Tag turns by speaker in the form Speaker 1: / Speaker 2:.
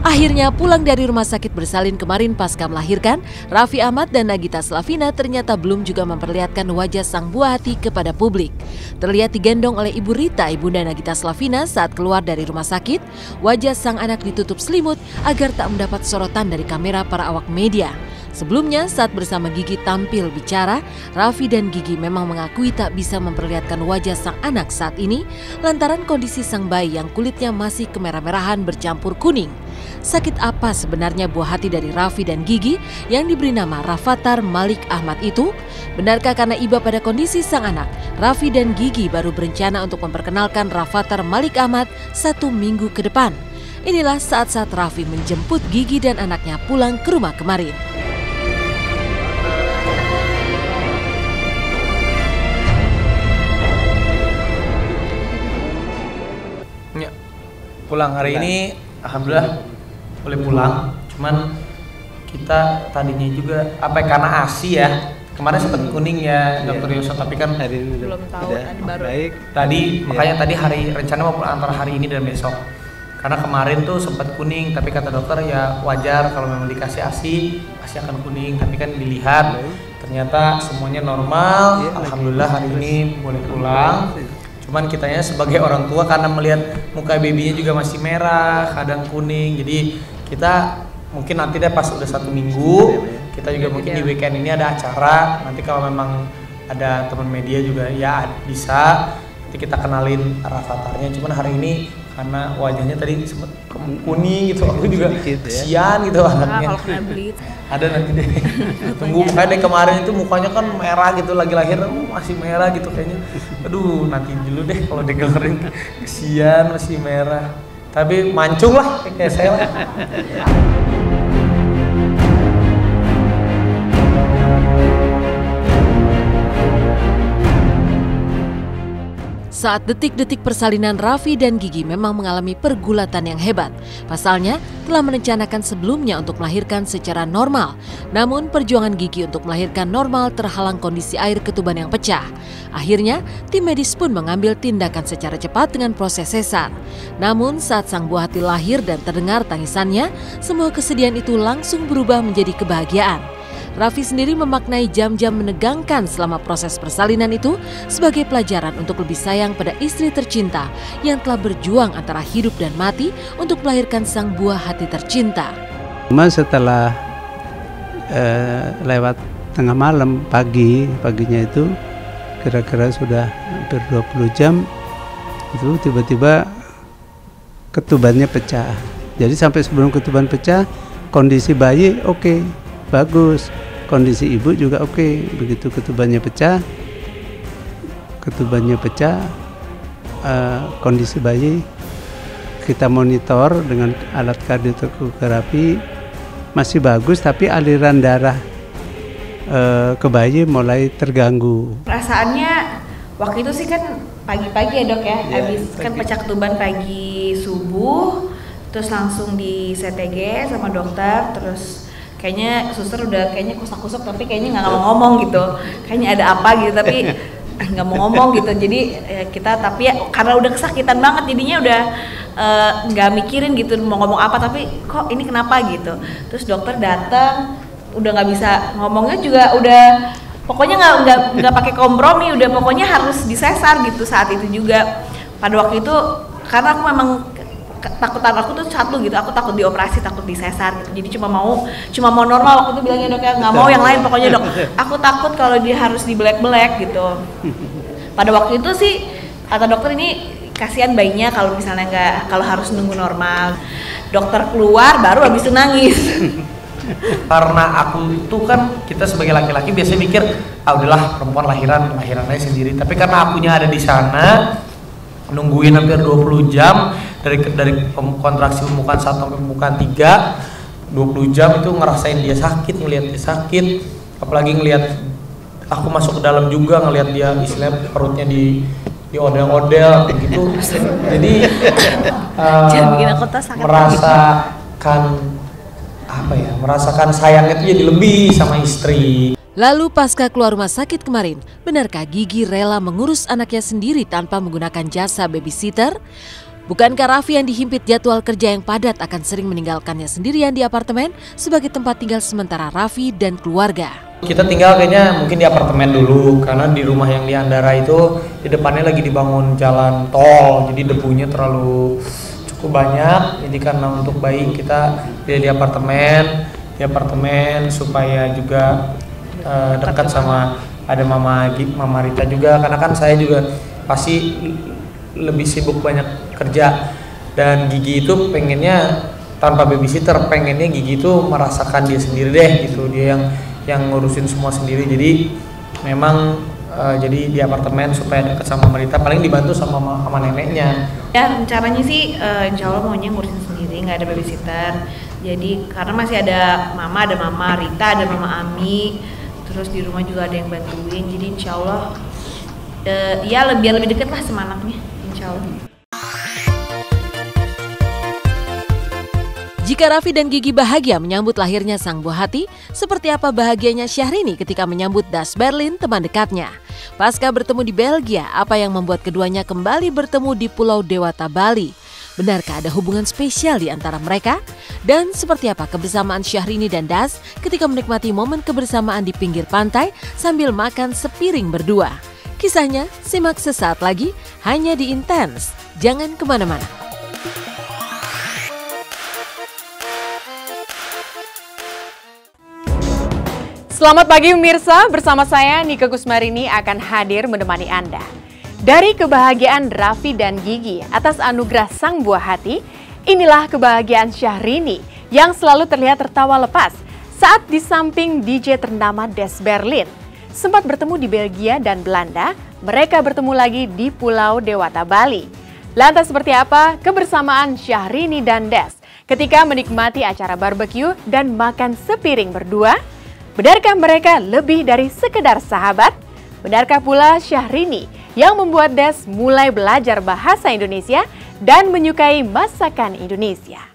Speaker 1: Akhirnya pulang dari rumah sakit bersalin kemarin pasca melahirkan, Raffi Ahmad dan Nagita Slavina ternyata belum juga memperlihatkan wajah sang buah hati kepada publik. Terlihat digendong oleh Ibu Rita, ibunda Nagita Slavina saat keluar dari rumah sakit, wajah sang anak ditutup selimut agar tak mendapat sorotan dari kamera para awak media. Sebelumnya saat bersama Gigi tampil bicara, Raffi dan Gigi memang mengakui tak bisa memperlihatkan wajah sang anak saat ini lantaran kondisi sang bayi yang kulitnya masih kemerah-merahan bercampur kuning. Sakit apa sebenarnya buah hati dari Raffi dan Gigi yang diberi nama Rafathar Malik Ahmad itu? Benarkah karena iba pada kondisi sang anak, Raffi dan Gigi baru berencana untuk memperkenalkan Rafathar Malik Ahmad 1 minggu ke depan? Inilah saat-saat Raffi menjemput Gigi dan anaknya pulang ke rumah kemarin.
Speaker 2: Pulang hari ini, alhamdulillah boleh pulang. Cuman kita tadinya juga karena ASI ya. Kemarin sempat kuning ya Dokter Yoso, tapi kan
Speaker 3: hari ini
Speaker 4: belum tahu tadi baru.
Speaker 3: Baik.
Speaker 2: Makanya tadi rencana mau pulang antara hari ini dan besok. Karena kemarin tuh sempat kuning, tapi kata dokter ya wajar kalau memang dikasih ASI pasti akan kuning. Tapi kan dilihat ternyata semuanya normal. Alhamdulillah hari ini boleh pulang. Cuman kitanya sebagai orang tua karena melihat muka babynya juga masih merah, kadang kuning, jadi kita mungkin nanti deh pas udah 1 minggu, kita juga mungkin di weekend ini ada acara, nanti kalau memang ada teman media juga ya bisa, nanti kita kenalin Rafatharnya. Cuman hari ini karena wajahnya tadi sempat kuning gitu, aku juga kesian gitu anaknya.
Speaker 4: Kalau kena bleed.
Speaker 2: Ada nanti deh. Tunggu mukanya deh, kemarin itu mukanya kan merah gitu, lagi lahir masih merah gitu kayaknya. Aduh, nanti dulu deh kalau dengerin, kesian masih merah. Tapi mancung lah kayak saya lah.
Speaker 1: Saat detik-detik persalinan Raffi dan Gigi memang mengalami pergulatan yang hebat. Pasalnya telah merencanakan sebelumnya untuk melahirkan secara normal. Namun perjuangan Gigi untuk melahirkan normal terhalang kondisi air ketuban yang pecah. Akhirnya tim medis pun mengambil tindakan secara cepat dengan proses sesar. Namun saat sang buah hati lahir dan terdengar tangisannya, semua kesedihan itu langsung berubah menjadi kebahagiaan. Raffi sendiri memaknai jam-jam menegangkan selama proses persalinan itu sebagai pelajaran untuk lebih sayang pada istri tercinta yang telah berjuang antara hidup dan mati untuk melahirkan sang buah hati tercinta.
Speaker 3: Cuma setelah lewat tengah malam, paginya itu kira-kira sudah hampir 20 jam, itu tiba-tiba ketubannya pecah. Jadi sampai sebelum ketuban pecah, kondisi bayi oke. Bagus, kondisi ibu juga oke. Begitu ketubannya pecah, kondisi bayi kita monitor dengan alat kardiotomografi masih bagus, tapi aliran darah ke bayi mulai terganggu.
Speaker 4: Perasaannya waktu itu sih kan pagi-pagi ya dok ya, habis kan pecah ketuban pagi subuh, terus langsung di CTG sama dokter, terus kayaknya suster udah kayaknya kusak-kusak tapi kayaknya nggak mau ngomong gitu, kayaknya ada apa gitu tapi nggak mau ngomong gitu. Jadi kita tapi ya karena udah kesakitan banget jadinya udah nggak mikirin gitu mau ngomong apa, tapi kok ini kenapa gitu. Terus dokter datang udah nggak bisa ngomongnya juga udah pokoknya nggak pakai kompromi, udah pokoknya harus disesar gitu saat itu juga. Pada waktu itu karena aku memang takutan aku tuh satu gitu, aku takut dioperasi, takut disesar gitu. Jadi cuma mau normal waktu itu bilangnya dok ya, nggak mau yang lain pokoknya dok. Aku takut kalau dia harus di black gitu. Pada waktu itu sih kata dokter ini kasihan bayinya kalau misalnya kalau harus nunggu normal. Dokter keluar baru habis itu nangis.
Speaker 2: Karena aku tuh kan kita sebagai laki-laki biasanya mikir udahlah perempuan lahirannya sendiri. Tapi karena akunya ada di sana nungguin hampir 20 jam dari kontraksi pembukaan 1 sampai pembukaan 3, 20 jam itu ngerasain dia sakit, ngelihat dia sakit, apalagi ngelihat aku masuk ke dalam juga, ngelihat dia istilahnya perutnya di odel-odel gitu. Jadi merasakan sayangnya itu jadi lebih sama istri.
Speaker 1: Lalu pasca keluar rumah sakit kemarin, benarkah Gigi rela mengurus anaknya sendiri tanpa menggunakan jasa babysitter? Bukankah Raffi yang dihimpit jadwal kerja yang padat akan sering meninggalkannya sendirian di apartemen sebagai tempat tinggal sementara Raffi dan keluarga?
Speaker 2: Kita tinggal kayaknya mungkin di apartemen dulu, karena di rumah yang di Andara itu di depannya lagi dibangun jalan tol, jadi debunya terlalu cukup banyak. Jadi karena untuk bayi kita pilih di apartemen supaya juga dekat sama ada Mama Rita juga, karena kan saya juga pasti lebih sibuk banyak kerja, dan Gigi itu pengennya tanpa babysitter, pengennya Gigi itu merasakan dia sendiri deh gitu, dia yang ngurusin semua sendiri. Jadi memang jadi di apartemen supaya dekat sama Rita, paling dibantu sama neneknya.
Speaker 4: Ya rencananya sih insya Allah maunya ngurusin sendiri, nggak ada babysitter. Jadi karena masih ada Mama Rita, ada Mama Ami, terus di rumah juga ada yang bantuin. Jadi insya Allah ya lebih dekat lah sama anaknya, insya Allah.
Speaker 1: Jika Raffi dan Gigi bahagia menyambut lahirnya sang buah hati, seperti apa bahagianya Syahrini ketika menyambut Das Berlin, teman dekatnya? Pasca bertemu di Belgia, apa yang membuat keduanya kembali bertemu di Pulau Dewata, Bali? Benarkah ada hubungan spesial di antara mereka? Dan seperti apa kebersamaan Syahrini dan Das ketika menikmati momen kebersamaan di pinggir pantai sambil makan sepiring berdua? Kisahnya simak sesaat lagi hanya di Intense. Jangan kemana-mana.
Speaker 5: Selamat pagi pemirsa, bersama saya Nika Kusmarini akan hadir menemani Anda. Dari kebahagiaan Raffi dan Gigi atas anugerah sang buah hati, inilah kebahagiaan Syahrini yang selalu terlihat tertawa lepas saat di samping DJ ternama Das Berlin. Sempat bertemu di Belgia dan Belanda, mereka bertemu lagi di Pulau Dewata, Bali. Lantas seperti apa kebersamaan Syahrini dan Das ketika menikmati acara barbeque dan makan sepiring berdua? Benarkah mereka lebih dari sekedar sahabat? Benarkah pula Syahrini yang membuat Das mulai belajar bahasa Indonesia dan menyukai masakan Indonesia?